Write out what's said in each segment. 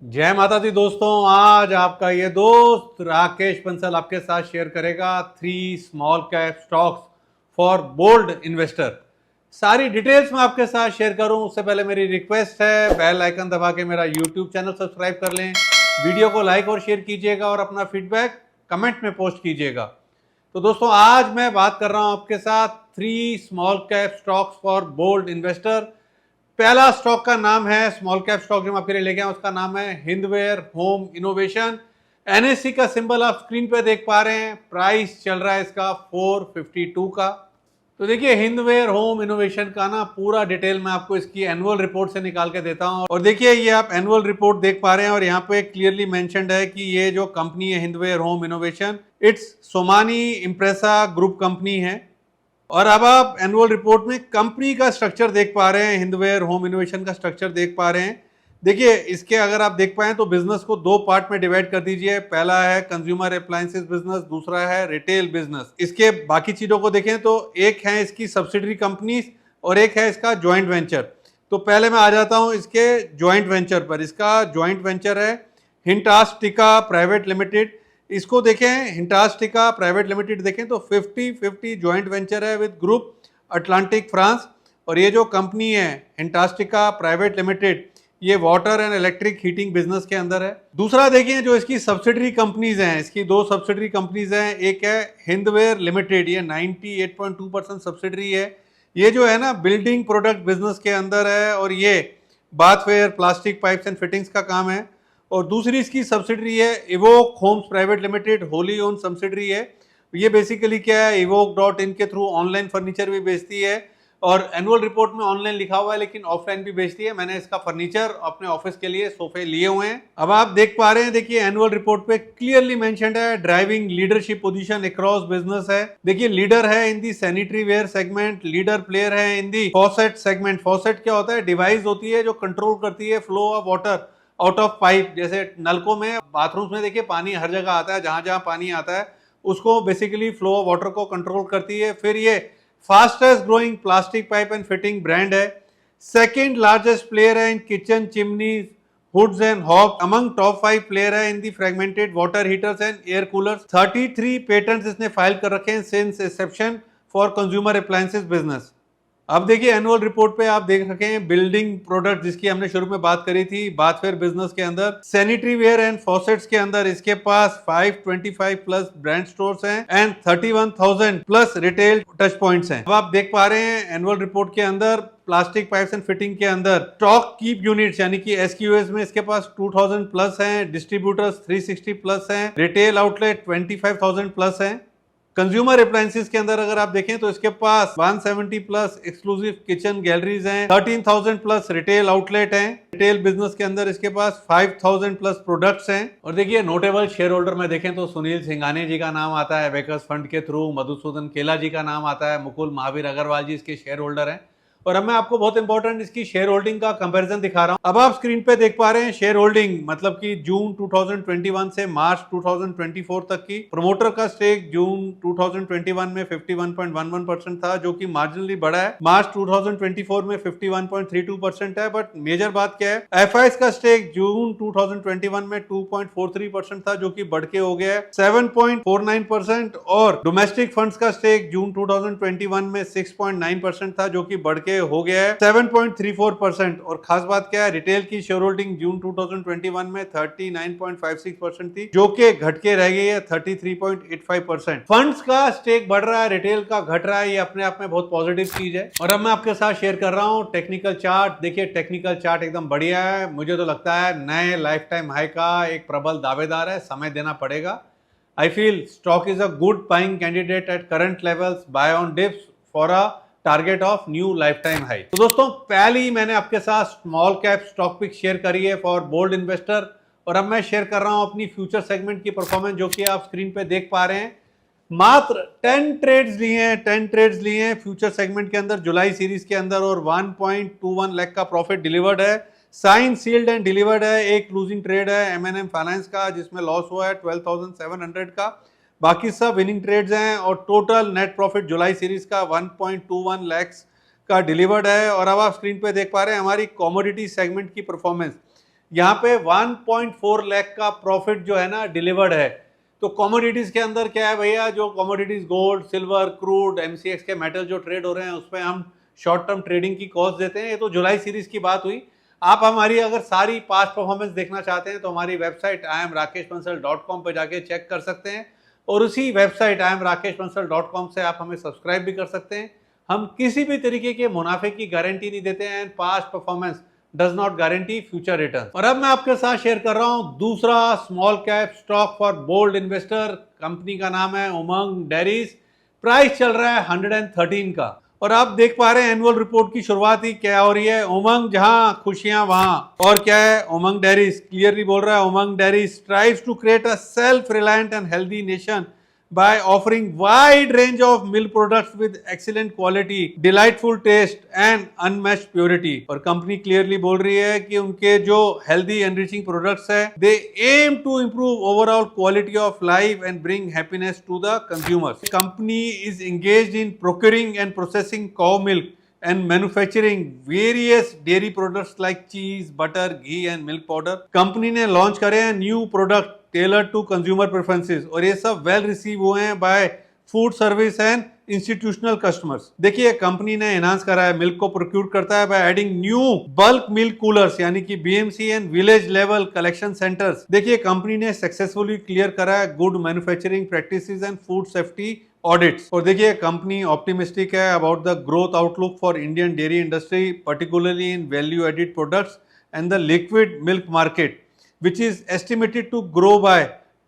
जय माता दी दोस्तों। आज आपका ये दोस्त राकेश बंसल आपके साथ शेयर करेगा 3 small cap stocks for bold investor. सारी डिटेल्स मैं आपके साथ शेयर करूं उससे पहले मेरी रिक्वेस्ट है बेल आइकन दबा के मेरा यूट्यूब चैनल सब्सक्राइब कर लें, वीडियो को लाइक और शेयर कीजिएगा और अपना फीडबैक कमेंट में पोस्ट कीजिएगा। तो दोस्तों आज मैं बात कर रहा हूं आपके साथ 3 small cap stocks for bold investor. पहला स्टॉक का नाम है, स्मॉल कैप स्टॉक जो मैं आपके लिए लेके आया उसका नाम है हिंदवेयर होम इनोवेशन। एनएससी का सिंबल आप स्क्रीन पे देख पा रहे हैं। प्राइस चल रहा है इसका 452 का। तो देखिए हिंदवेयर होम इनोवेशन का ना पूरा डिटेल मैं आपको इसकी एनुअल रिपोर्ट से निकाल के देता हूं। और देखिए ये आप एनुअल रिपोर्ट देख पा रहे हैं और यहाँ पे क्लियरली मेंशन्ड है कि ये जो कंपनी है Hindware home innovation, it's Somany Impresa group company है। और अब आप एनुअल रिपोर्ट में कंपनी का स्ट्रक्चर देख पा रहे हैं, हिंदवेयर होम इनोवेशन का स्ट्रक्चर देख पा रहे हैं। देखिए इसके अगर आप देख पाए तो बिजनेस को 2 पार्ट में डिवाइड कर दीजिए। पहला है कंज्यूमर अप्लायंसेस बिजनेस, दूसरा है रिटेल बिजनेस। इसके बाकी चीजों को देखें तो एक है इसकी सब्सिडरी कंपनीज और एक है इसका ज्वाइंट वेंचर। तो पहले मैं आ जाता हूं इसके ज्वाइंट वेंचर पर। इसका ज्वाइंट वेंचर है हिंटास्टिका प्राइवेट लिमिटेड। इसको देखें, हिंटास्टिका प्राइवेट लिमिटेड देखें तो 50-50 ज्वाइंट वेंचर है विद ग्रुप अटलांटिक फ्रांस। और ये जो कंपनी है हिंटास्टिका प्राइवेट लिमिटेड, ये water and electric heating business के अंदर है। दूसरा देखिए जो इसकी सब्सिडरी कंपनीज हैं, इसकी 2 सब्सिडरी कंपनीज हैं। एक है हिंदवेयर लिमिटेड, ये 98.2% सब्सिडरी है। ये जो है ना बिल्डिंग प्रोडक्ट बिजनेस के अंदर है और ये bathware, plastic pipes and fittings का काम है। और दूसरी इसकी सब्सिडरी है Evoke Homes private limited, wholly owned subsidiary है। ये बेसिकली क्या है, evoke.in के थ्रू ऑनलाइन फर्नीचर भी बेचती है और एनुअल रिपोर्ट में ऑनलाइन लिखा हुआ है लेकिन ऑफलाइन भी बेचती है। मैंने इसका फर्नीचर अपने ऑफिस के लिए सोफे लिए हुए हैं। अब आप देख पा रहे हैं, देखिए एनुअल रिपोर्ट पे क्लियरली मेंशन्ड है driving leadership position across business है। देखिए लीडर है in the sanitary ware segment, leader player है in the faucet segment. Faucet क्या होता है, डिवाइस होती है जो कंट्रोल करती है flow of water out of pipe. जैसे नलकों में, बाथरूम्स में देखिए पानी हर जगह आता है, जहां जहां पानी आता है उसको बेसिकली फ्लो ऑफ वाटर को कंट्रोल करती है। फिर ये fastest growing plastic pipe and fitting brand है। सेकंड लार्जेस्ट प्लेयर है in kitchen chimneys, hoods and hob. Among top 5 player है in the fragmented water heaters and air coolers. 33 patents इसने file कर रखे हैं since inception for consumer appliances business. अब देखिए annual report पे आप देख रखे हैं बिल्डिंग प्रोडक्ट जिसकी हमने शुरू में बात करी थी, बाथवेयर बिजनेस के अंदर, सैनिटरी वेयर एंड फॉसेट्स के अंदर इसके पास 525 प्लस ब्रांड स्टोर्स हैं and 31,000 plus retail touch points हैं। अब आप देख पा रहे हैं एनुअल रिपोर्ट के अंदर प्लास्टिक पाइप्स एंड फिटिंग के अंदर स्टॉक कीप यूनिट्स यानी कि एसक्यूएस में इसके पास 2000 प्लस हैं, डिस्ट्रीब्यूटर्स 360 प्लस हैं, रिटेल आउटलेट 25,000 प्लस हैं। कंज्यूमर अप्लायंसेस के अंदर अगर आप देखें तो इसके पास 170 प्लस एक्सक्लूसिव किचन गैलरीज हैं, 13,000 प्लस रिटेल आउटलेट हैं। रिटेल बिजनेस के अंदर इसके पास 5,000 प्लस प्रोडक्ट्स हैं। और देखिए नोटेबल शेयर होल्डर में देखें तो सुनील सिंघानिया जी का नाम आता है वेकर्स फंड के थ्रू, मधुसूदन केला जी का नाम आता है, मुकुल महावीर अग्रवाल जी इसके शेयर होल्डर हैं। और अब मैं आपको बहुत इंपॉर्टेंट इसकी शेयर होल्डिंग का कंपैरिजन दिखा रहा हूं। अब आप स्क्रीन पे देख पा रहे हैं शेयर होल्डिंग, मतलब कि जून 2021 से मार्च 2024 तक की। प्रमोटर का स्टेक जून 2021 में 51.11% था जो कि मार्जिनली बढ़ा है। मार्च 2024 में 51.32% है। बट मेजर बात क्या है, एफआईएस का स्टेक जून 2021 में 2.43% था जो कि बढ़ के हो गया है 7.49%। और डोमेस्टिक फंड्स का स्टेक जून 2021 में 6.9% था जो कि बढ़ के हो गया है 7.34%। और खास बात क्या है, रिटेल की शेयर होल्डिंग जून 2021 में 39.56% थी जो कि घट के रह गई है 33.85%। फंड्स का स्टेक बढ़ रहा है, रिटेल का घट रहा है, ये अपने आप में बहुत पॉजिटिव चीज है। और अब मैं आपके साथ शेयर कर रहा हूं टेक्निकल चार्ट। देखिए टेक्निकल चार्ट एकदम बढ़िया है, मुझे तो लगता है नए लाइफ टाइम हाई का एक प्रबल दावेदार है, समय देना पड़ेगा। I feel stock is a good buying candidate at current levels. Buy on dips for a target of new life time high. तो दोस्तों पहली मैंने आपके साथ small cap stock pic share करी है फॉर बोल्ड इन्वेस्टर। और अब मैं शेयर कर रहा हूं अपनी फ्यूचर सेगमेंट की परफॉर्मेंस जो कि आप स्क्रीन पे देख पा रहे हैं। मात्र 10 ट्रेड्स लिए हैं, 10 ट्रेड्स लिए हैं फ्यूचर सेगमेंट के अंदर जुलाई सीरीज के अंदर और 1.21 लाख का प्रॉफिट डिलीवर्ड है। साइन सील्ड एंड डिलीवर्ड है। एक लूजिंग ट्रेड है एमएनएम फाइनेंस का जिसमें लॉस हुआ है 12,700 का, बाकी सब विनिंग ट्रेड्स हैं। और टोटल नेट प्रॉफिट जुलाई सीरीज का 1.21 लाख का डिलीवर्ड है। और अब आप स्क्रीन पे देख पा रहे हैं हमारी कमोडिटी सेगमेंट की परफॉर्मेंस। यहाँ पे 1.4 लाख का प्रॉफिट जो है ना डिलीवर्ड है। तो कमोडिटीज के अंदर क्या है भैया, जो commodities gold, silver, crude, MCX के मेटल जो ट्रेड हो रहे हैं उसमें हम शॉर्ट टर्म ट्रेडिंग की कॉस्ट देते हैं। ये तो जुलाई सीरीज की बात हुई। आप हमारी अगर सारी पास्ट परफॉर्मेंस देखना चाहते हैं तो हमारी वेबसाइट iamrakeshbansal.com पे जाके चेक कर सकते हैं, और उसी वेबसाइट iamrakeshbansal.com से आप हमें सब्सक्राइब भी कर सकते हैं। हम किसी भी तरीके के मुनाफे की गारंटी नहीं देते हैं, and past performance does not guarantee future return. और अब मैं आपके साथ शेयर कर रहा हूं दूसरा small cap stock for bold investor. Company का नाम है उमंग डेयरीज। प्राइस चल रहा है 113 का, और आप देख पा रहे हैं एनुअल रिपोर्ट की शुरुआत ही क्या हो रही है, उमंग जहां खुशियां वहां। और क्या है, उमंग डेयरीज क्लियरली बोल रहा है, Umang dairies strives to create a self reliant and healthy nation by offering wide range of milk products with excellent quality, delightful taste and unmatched purity। और कंपनी क्लियरली बोल रही है कि उनके जो healthy enriching products है, they aim to improve overall quality of life and bring happiness to the consumers। The company is engaged in procuring and processing cow milk and manufacturing various dairy products like cheese, butter, ghee and milk powder। Company ने launch करे हैं new product tailor to consumer preferences, और ये सब well receive हुए हैं by food service and institutional customers. देखिए company ने एनहांस करा है, मिल्क को प्रोक्यूर करता है by adding new bulk milk coolers यानी कि BMC and village level collection centres. देखिए कंपनी ने सक्सेसफुली क्लियर करा है good manufacturing practices and food safety audits. और देखिए कंपनी ऑप्टिमिस्टिक है about the growth outlook for Indian dairy industry, particularly in value added products and the liquid milk market, which is estimated to grow by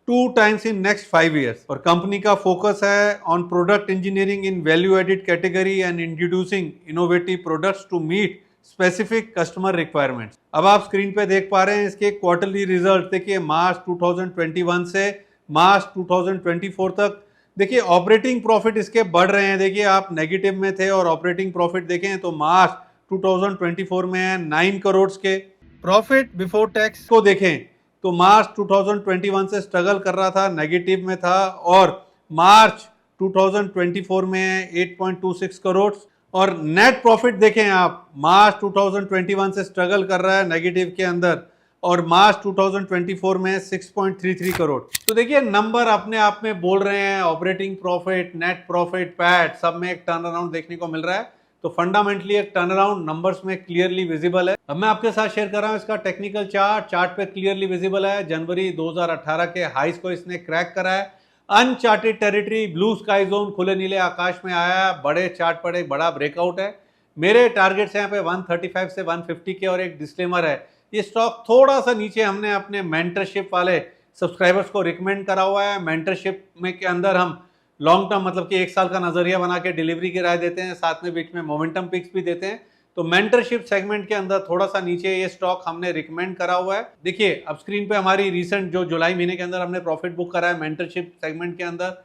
2 times in next 5 years। और company का focus है on product engineering in value added category and introducing innovative products to meet specific customer requirements. अब आप screen पे देख पा रहे हैं इसके क्वार्टरली रिजल्ट। देखिए मार्च 2021 से मार्च 2024 तक देखिए ऑपरेटिंग प्रॉफिट इसके बढ़ रहे हैं। देखिए आप नेगेटिव में थे और ऑपरेटिंग प्रॉफिट देखें तो मार्च 2024 में है 9 करोड़ के। प्रॉफिट बिफोर टैक्स को देखें तो मार्च 2021 से स्ट्रगल कर रहा था, नेगेटिव में था, और मार्च 2024 में 8.26 करोड़। और नेट प्रॉफिट देखें आप, मार्च 2021 से स्ट्रगल कर रहा है नेगेटिव के अंदर, और मार्च 2024 में 6.33 करोड़। तो देखिए नंबर अपने आप में बोल रहे हैं, operating profit, net profit, PAT सब में एक टर्न अराउंड देखने को मिल रहा है। तो फंडामेंटली एक टर्न अराउंड नंबर्स में क्लियरली विजिबल है। अब मैं आपके साथ शेयर कर रहा हूं इसका टेक्निकल चार्ट पे क्लियरली विजिबल है जनवरी 2018 के हाईस को इसने क्रैक करा है। Uncharted territory, blue sky zone, खुले नीले आकाश में आया, बड़े चार्ट पर एक बड़ा ब्रेकआउट है। मेरे टारगेट्स यहाँ पे 135 से 150 के, और एक डिस्क्लेमर है, ये स्टॉक थोड़ा सा नीचे हमने अपने मेंटरशिप वाले सब्सक्राइबर्स को रिकमेंड करा हुआ है। मेंटरशिप में के अंदर हम लॉन्ग टर्म मतलब कि 1 साल का नजरिया बना के डिलीवरी की राय देते हैं, साथ में बीच में मोमेंटम पिक्स भी देते हैं। तो मेंटरशिप सेगमेंट के अंदर थोड़ा सा नीचे ये स्टॉक हमने रिकमेंड करा हुआ है। देखिए अब स्क्रीन पे हमारी रिसेंट जो जुलाई महीने के अंदर हमने प्रॉफिट बुक करा है मेंटरशिप सेगमेंट के अंदर,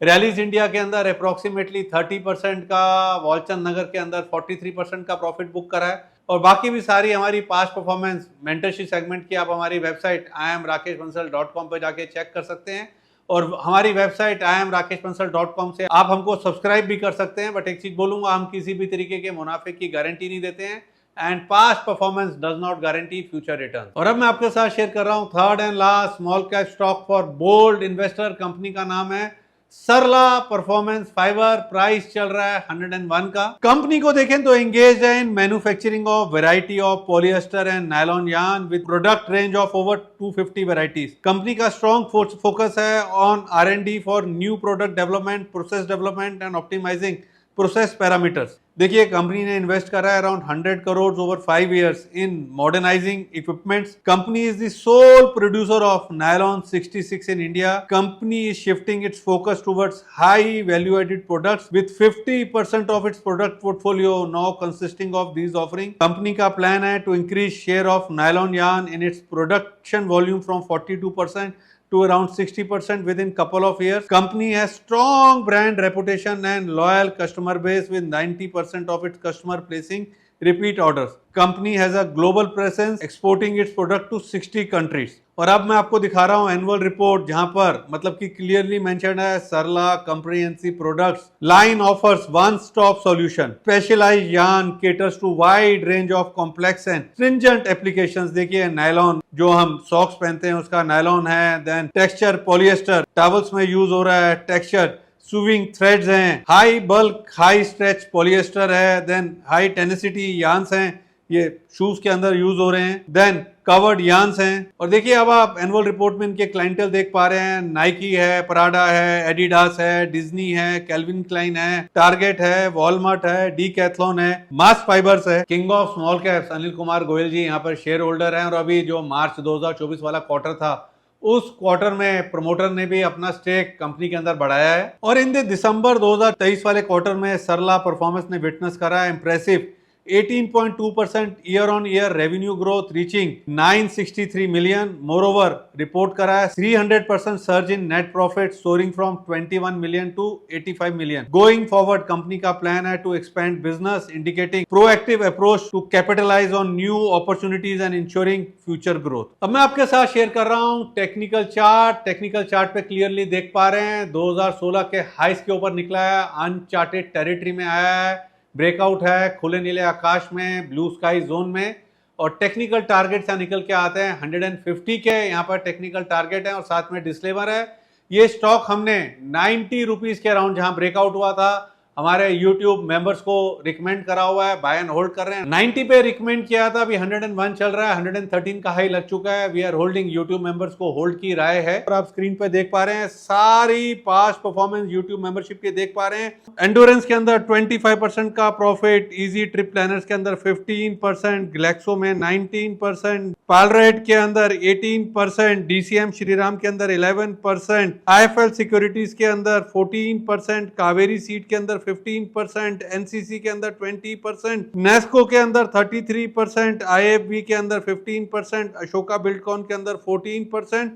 रैलीज इंडिया के अंदर अप्रोक्सीमेटली 30% का, वॉलचंद नगर के अंदर 43% का प्रॉफिट बुक करा है। और बाकी भी सारी हमारी पास्ट परफॉर्मेंस मेंटरशिप सेगमेंट की आप हमारी वेबसाइट iamrakeshbansal.com पे जाके चेक कर सकते हैं, और हमारी वेबसाइट iamrakeshbansal.com से आप हमको सब्सक्राइब भी कर सकते हैं। बट एक चीज बोलूंगा, हम किसी भी तरीके के मुनाफे की गारंटी नहीं देते हैं, and past performance does not guarantee future return. और अब मैं आपके साथ शेयर कर रहा हूं third and last small cap stock for bold investor. Company का नाम है सरला परफॉर्मेंस फाइबर। प्राइस चल रहा है 101 का। कंपनी को देखें तो एंगेज है in manufacturing of variety of polyester and nylon yarn with product range of over 250 varieties. Company का स्ट्रॉन्ग फोकस है on R&D for new product development, process development and optimising process parameters. देखिए company ने invest करा है around 100 crore over 5 years in modernising equipments. Company is the sole producer of nylon 66 in India. Company is shifting its focus towards high value added products with 50% of its product portfolio now consisting of these offering. Company का plan है to increase share of nylon yarn in its production volume from 42% to around 60% within couple of years. Company has strong brand reputation and loyal customer base with 90% of its customer placing repeat orders. Company has a global presence, exporting its product to 60 countries. और अब मैं आपको दिखा रहा हूं annual report, जहां पर मतलब कि क्लियरली मेंशन है Sarla comprehensive products line offers one stop solution, specialized yarn caters to wide range of complex and stringent applications. देखिए नायलॉन जो हम सॉक्स पहनते हैं उसका नायलॉन है, देन टेक्सचर पॉलिएस्टर टॉवल्स में यूज हो रहा है, टेक्सचर स्विंग थ्रेड्स हैं, high bulk high stretch polyester है, देन हाई टेनिसिटी यार्न्स हैं, ये शूज के अंदर यूज हो रहे हैं, देन कवर्ड यार्न्स हैं। और देखिए अब आप एनुअल रिपोर्ट में इनके क्लाइंटेल देख पा रहे हैं, नाइकी है, पराडा है, एडिडास है, डिज्नी है, कैल्विन क्लाइन है, टारगेट है, वॉलमार्ट है, डीकैथलॉन है, मास फाइबर्स है। King of small caps Anil Kumar Goyal ji यहाँ पर शेयर होल्डर हैं और अभी जो मार्च 2024 वाला क्वार्टर था उस क्वार्टर में प्रमोटर ने भी अपना स्टेक कंपनी के अंदर बढ़ाया है। और इन दिसंबर 2023 वाले क्वार्टर में सरला परफॉर्मेंस ने विटनेस करा impressive 18.2% year on year revenue growth reaching 963 million. Moreover report करा है 300% surge in net profit soaring from 21 million to 85 million. Going forward company का प्लान है to expand business, indicating proactive approach to capitalise on new opportunities and ensuring future growth. अब मैं आपके साथ share कर रहा हूं टेक्निकल चार्ट। टेक्निकल चार्ट पे क्लियरली देख पा रहे हैं 2016 के हाइस के ऊपर निकला है, अनचार्टेड टेरिटरी में आया है, ब्रेकआउट है खुले नीले आकाश में, ब्लू स्काई जोन में। और टेक्निकल टारगेट से निकल के आते हैं 150 के यहाँ पर टेक्निकल टारगेट है और साथ में डिस्क्लेमर है। ये स्टॉक हमने 90 रुपीज के अराउंड जहां ब्रेकआउट हुआ था हमारे YouTube मेंबर्स को रिकमेंड करा हुआ है, बाय एंड होल्ड कर रहे हैं। 90 पे रिकमेंड किया था, अभी 101 चल रहा है, 113 का हाई लग चुका है। We are holding YouTube members को होल्ड की राय है। और आप स्क्रीन पे देख पा रहे हैं सारी पास्ट परफॉर्मेंस YouTube मेंबरशिप के देख पा रहे हैं। एंडोरेंस के अंदर 25% का प्रॉफिट, इजी ट्रिप प्लानर्स के अंदर 15%, ग्लैक्सो में 19%, पालरेट के अंदर 18%, DCM श्रीराम के अंदर 11%, IFL सिक्योरिटीज के अंदर 14%, कावेरी सीड के अंदर 15%, एनसीसी के अंदर 20%, नेस्को के अंदर 33%, IFB के अंदर 15%, अशोका बिल्डकॉन के अंदर 14%,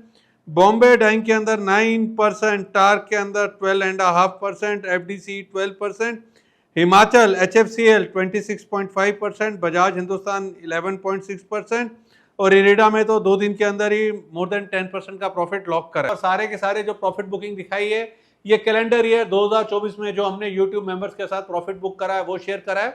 बॉम्बे डाइंग के अंदर 9%, टार्क के अंदर 12.5%, FDC 12%, हिमाचल HFCL 26.5%, बजाज हिंदुस्तान 11.6% और इरेडा में तो 2 दिन के अंदर ही मोर देन 10% का प्रॉफिट लॉक करा। और सारे के सारे जो प्रॉफिट बुकिंग दिखाई है ये कैलेंडर ईयर 2024 में जो हमने YouTube मेंबर्स के साथ प्रॉफिट बुक करा है वो शेयर करा है।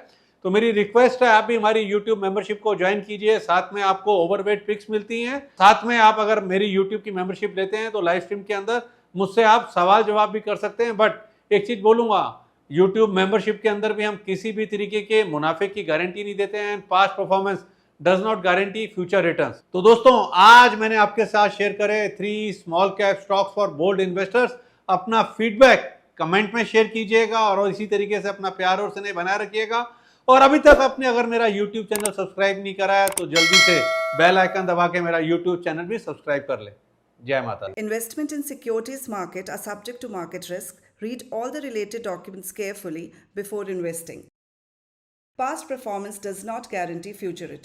तो मेरी रिक्वेस्ट है आप भी हमारी YouTube मेंबरशिप को ज्वाइन कीजिए, साथ में आपको ओवरवेट पिक्स मिलती हैं। साथ में आप अगर मेरी YouTube की मेंबरशिप लेते हैं तो लाइव स्ट्रीम के अंदर मुझसे आप सवाल जवाब भी कर सकते हैं। बट एक चीज बोलूंगा, YouTube मेंबरशिप के अंदर भी हम किसी भी तरीके के मुनाफे की गारंटी नहीं देते हैं। Past performance does not guarantee future returns. तो दोस्तों आज मैंने आपके साथ शेयर करे 3 small cap stocks for bold investors. अपना फीडबैक कमेंट में शेयर कीजिएगा और इसी तरीके से अपना प्यार और स्नेह बनाए रखिएगा। और अभी तक आपने अगर मेरा YouTube चैनल सब्सक्राइब नहीं करा है तो जल्दी से बेल आइकन दबा के मेरा YouTube चैनल भी सब्सक्राइब कर ले। जय माता दी। Investment in securities market are subject to market risk. Read all the related documents carefully before investing. Past performance does not guarantee future returns.